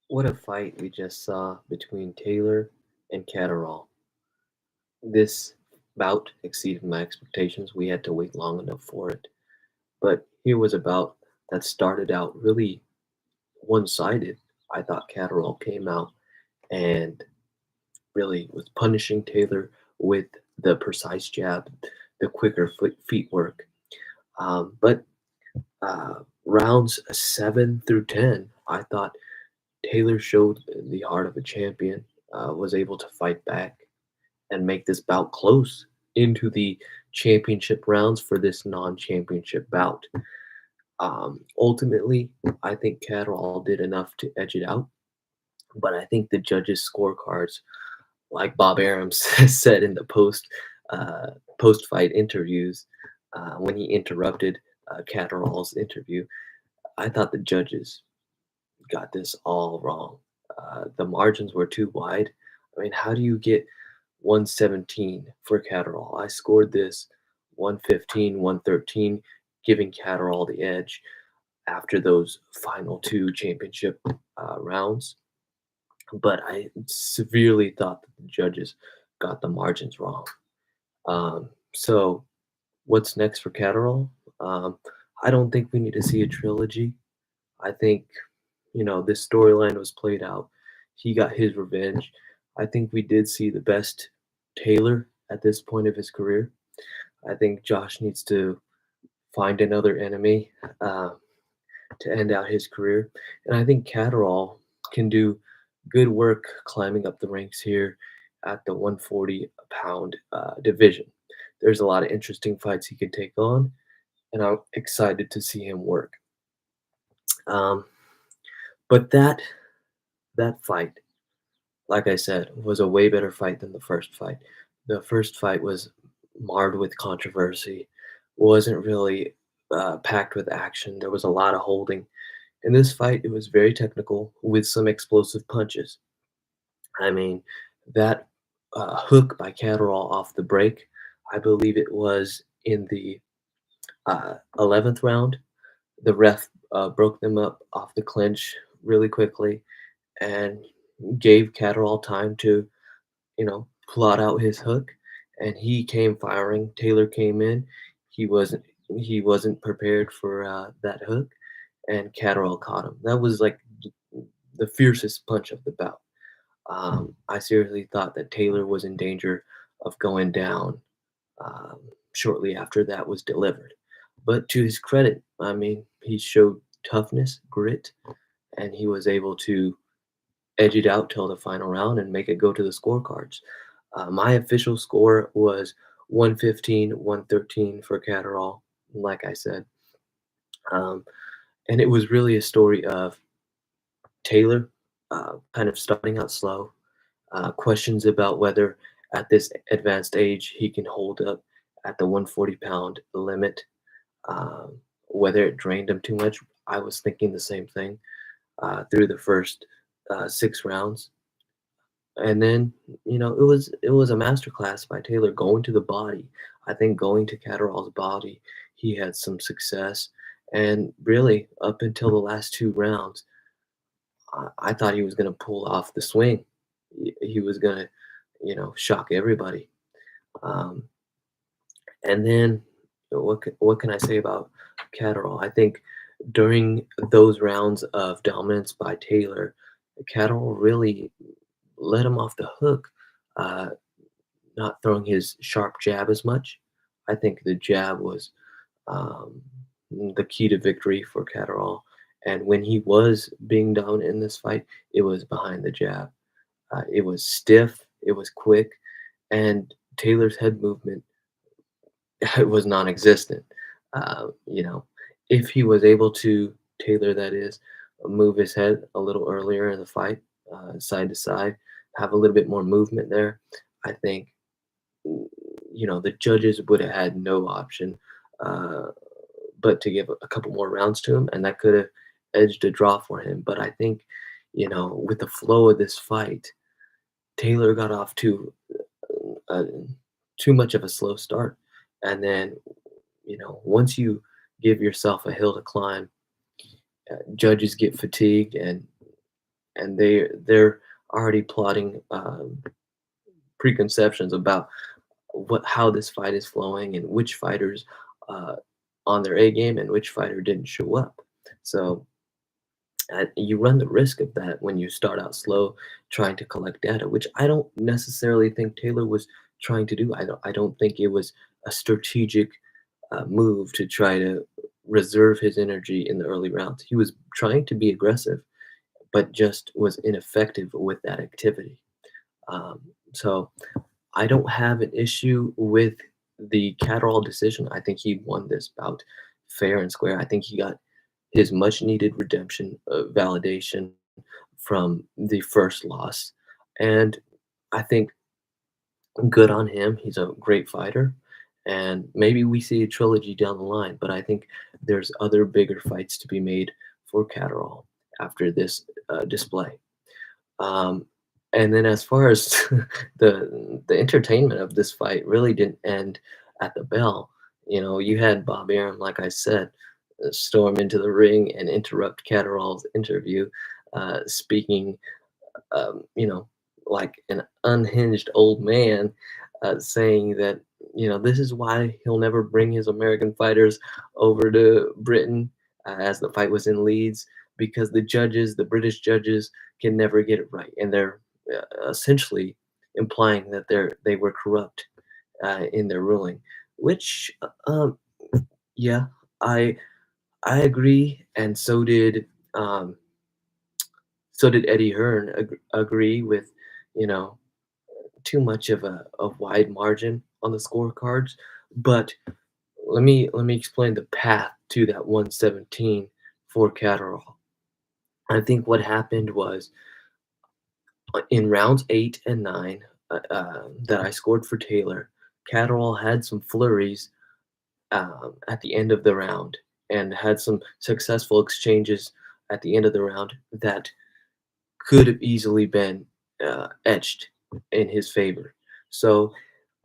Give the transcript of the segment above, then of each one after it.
What a fight we just saw between Taylor and Catterall. This bout exceeded my expectations. We had to wait long enough for it. But here was a bout that started out really one sided. I thought Catterall came out and really was punishing Taylor with the precise jab, the quicker feet work. But rounds 7 through 10, I thought Taylor showed the heart of a champion, was able to fight back and make this bout close into the championship rounds for this non-championship bout. Ultimately, I think Catterall did enough to edge it out, but I think the judges' scorecards, like Bob Arum said in the uh, post-fight interviews when he interrupted Catterall's interview, I thought the judges got this all wrong. The margins were too wide. I mean, how do you get 117 for Catterall? I scored this 115, 113, giving Catterall the edge after those final two championship rounds. But I severely thought that the judges got the margins wrong. So, what's next for Catterall? Um, I don't think we need to see a trilogy. I think, this storyline was played out. He got his revenge. I think we did see the best Taylor at this point of his career. I think Josh needs to find another enemy uh, to end out his career. And I think Catterall can do good work climbing up the ranks here at the 140-pound division. There's a lot of interesting fights he can take on, and I'm excited to see him work. Um, but that fight, like I said, was a way better fight than the first fight. The first fight was marred with controversy, wasn't really packed with action. There was a lot of holding. In this fight, it was very technical with some explosive punches. I mean, that hook by Catterall off the break, I believe it was in the 11th round. The ref broke them up off the clinch really quickly and gave Catterall time to plot out his hook, and he came firing. Taylor came in. He wasn't prepared for that hook, and Catterall caught him. That was like the fiercest punch of the bout. I seriously thought that Taylor was in danger of going down um, shortly after that was delivered. But to his credit, I mean, he showed toughness, grit, and he was able to edge it out till the final round and make it go to the scorecards. My official score was 115, 113 for Catterall, like I said. Um, and it was really a story of Taylor kind of starting out slow, questions about whether at this advanced age he can hold up at the 140-pound limit, whether it drained him too much. I was thinking the same thing through the first 6 rounds. And then, it was a masterclass by Taylor going to the body. I think going to Catterall's body, he had some success. And really, up until the last 2 rounds, I thought he was going to pull off the swing. He was going to, shock everybody. Um, and then, what can I say about Catterall? I think during those rounds of dominance by Taylor, Catterall really let him off the hook. Uh, Not throwing his sharp jab as much. I think the jab was um, the key to victory for Catterall. And when he was being down in this fight, it was behind the jab. It was stiff, it was quick, and Taylor's head movement it was non-existent. You know, if he was able to Taylor, that is, move his head a little earlier in the fight, side to side, have a little bit more movement there, I think the judges would have had no option uh, but to give a couple more rounds to him, and that could have edged a draw for him. But I think, with the flow of this fight, Taylor got off to uh, too much of a slow start, and then once you give yourself a hill to climb, judges get fatigued, and and they're already plotting preconceptions about what how this fight is flowing and which fighters uh, on their A game and which fighter didn't show up. So you run the risk of that when you start out slow trying to collect data, which I don't necessarily think Taylor was trying to do. I don't think it was a strategic move to try to reserve his energy in the early rounds. He was trying to be aggressive, but just was ineffective with that activity. Um, so I don't have an issue with the Catterall decision. I think he won this bout fair and square. I think he got his much needed redemption, validation from the first loss. And I think good on him. He's a great fighter. And maybe we see a trilogy down the line, but I think there's other bigger fights to be made for Catterall after this display. Um, and then as far as the entertainment of this fight really didn't end at the bell. You know, you had Bob Arum, like I said, storm into the ring and interrupt Catterall's interview, speaking, you know, like an unhinged old man, saying that this is why he'll never bring his American fighters over to Britain, as the fight was in Leeds, because the British judges, can never get it right, and they're essentially implying that they were corrupt in their ruling, which yeah, I I agree, and um, so did Eddie Hearn agree with you know too much of a wide margin on the scorecards. But let me explain the path to that 117 for Catterall. I think what happened was, in rounds 8 and 9, that I scored for Taylor, Catterall had some flurries at the end of the round and had some successful exchanges at the end of the round that could have easily been etched in his favor. So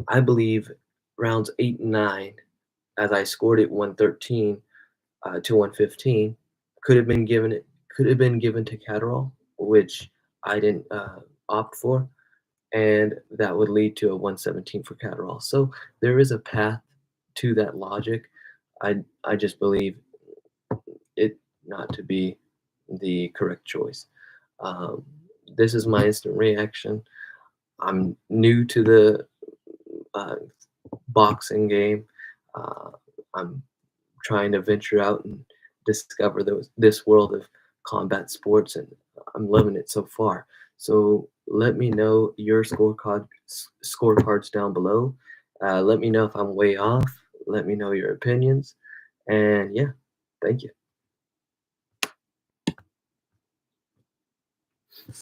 I believe rounds 8 and 9, as I scored it 113 to 115, could have been given to Catterall, which I didn't opt for, and that would lead to a 117 for Catterall. So there is a path to that logic. I just believe it not to be the correct choice. Um, this is my instant reaction. I'm new to the uh, boxing game. Uh, I'm trying to venture out and discover this world of combat sports, and I'm loving it so far. So let me know your scorecards down below. Let me know if I'm way off. Let me know your opinions, and yeah, thank you.